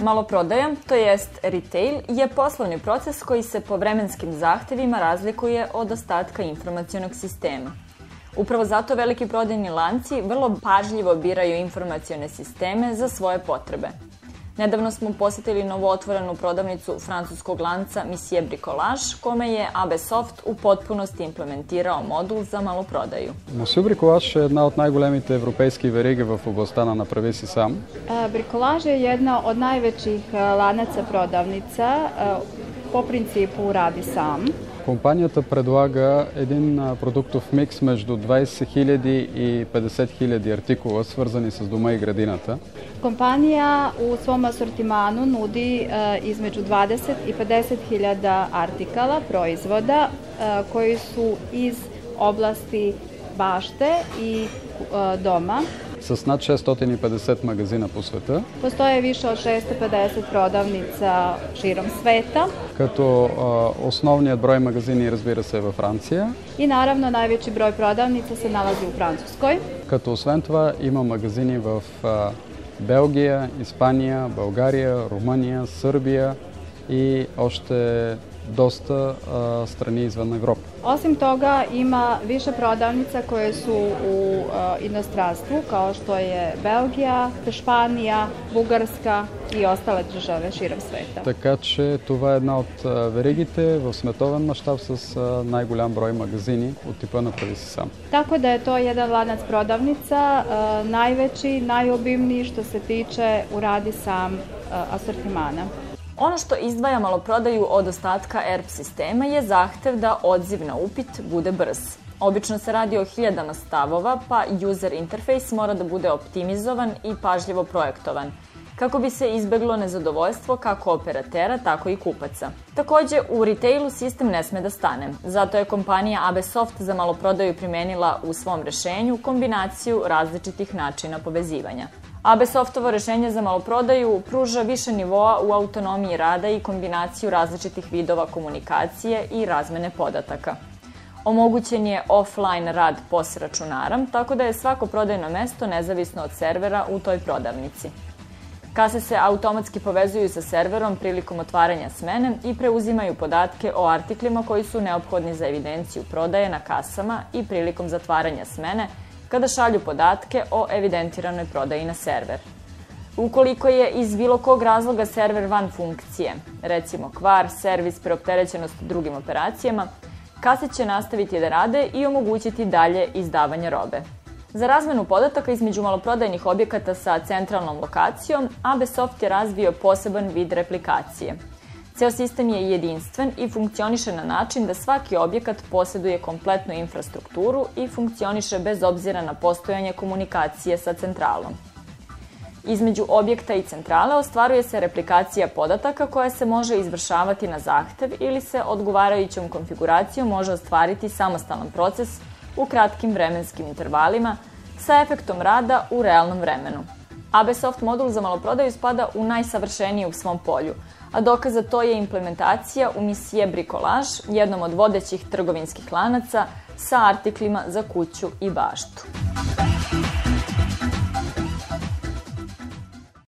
Maloprodaja, to jest retail, je poslovni proces koji se po vremenskim zahtevima razlikuje od ostatka informacionog sistema. Upravo zato veliki prodajni lanci vrlo pažljivo biraju informacione sisteme za svoje potrebe. Nedavno smo posetili novootvorenu prodavnicu francuskog lanca Monsieur Bricolage, kome je AB Soft u potpunosti implementirao modul za maloprodaju. Monsieur Bricolage je jedna od najgolemite evropejskih verigi v областта на направи си сам. Bricolage je jedna od najvećih lanaca prodavnica po principu radi sam. Компанията предлага един продуктов микс между 20 000 и 50 000 артикула, свързани с дома и градината. Kompanija u svom asortimanu nudi između 20 i 50 hiljada artikala, proizvoda koji su iz oblasti bašte i doma. С над 650 магазина по света. Postoje više od 650 prodavnica širom sveta. Като основният брой магазини, разбира се, е във Франция. I naravno najveći broj prodavnica se nalazi u Francuskoj. Като освен това има магазини в Белгия, Испания, България, Румъния, Сърбия и още dosta strani izvan Evrope. Osim toga ima više prodavnica koje su u inostranstvu, kao što je Belgija, Španija, Bugarska i ostale države širom sveta. Така че това е една от веригите в световен мащаб с най-голям брой магазини от типа направи си сам. Tako da je to jedan lanac prodavnica, najveći, najobimniji što se tiče uradi sam asortimana. Ono što izdvaja maloprodaju od ostatka ERP sistema je zahtev da odziv na upit bude brz. Obično se radi o hiljadama stavova, pa user interface mora da bude optimizovan i pažljivo projektovan, kako bi se izbeglo nezadovoljstvo kako operatera, tako i kupaca. Takođe, u retailu sistem ne sme da stane. Zato je kompanija AB Soft za maloprodaju primenila u svom rešenju kombinaciju različitih načina povezivanja. AB Softovo rešenje za maloprodaju pruža više nivoa u autonomiji rada i kombinaciju različitih vidova komunikacije i razmene podataka. Omogućen je offline rad POS računara, tako da je svako prodajno mesto nezavisno od servera u toj prodavnici. Kase se automatski povezuju sa serverom prilikom otvaranja smene i preuzimaju podatke o artiklima koji su neophodni za evidenciju prodaje na kasama i prilikom zatvaranja smene, kada šalju podatke o evidentiranoj prodaji na server. Ukoliko je iz bilo kog razloga server van funkcije, recimo kvar, servis, preopterećenost drugim operacijama, kase će nastaviti da rade i omogućiti dalje izdavanje robe. Za razmenu podataka između maloprodajnih objekata sa centralnom lokacijom, AB Soft je razvio poseban vid replikacije. Ceo sistem je jedinstven i funkcioniše na način da svaki objekat poseduje kompletnu infrastrukturu i funkcioniše bez obzira na postojanje komunikacije sa centralom. Između objekta i centrale ostvaruje se replikacija podataka koja se može izvršavati na zahtev ili se odgovarajućom konfiguracijom može ostvariti samostalan proces u kratkim vremenskim intervalima sa efektom rada u realnom vremenu. AB Soft modul za maloprodaju spada u najsavršeniji u svom polju, a dokaz za to je implementacija u Monsieur Bricolage, jednom od vodećih trgovinskih lanaca sa artiklima za kuću i baštu.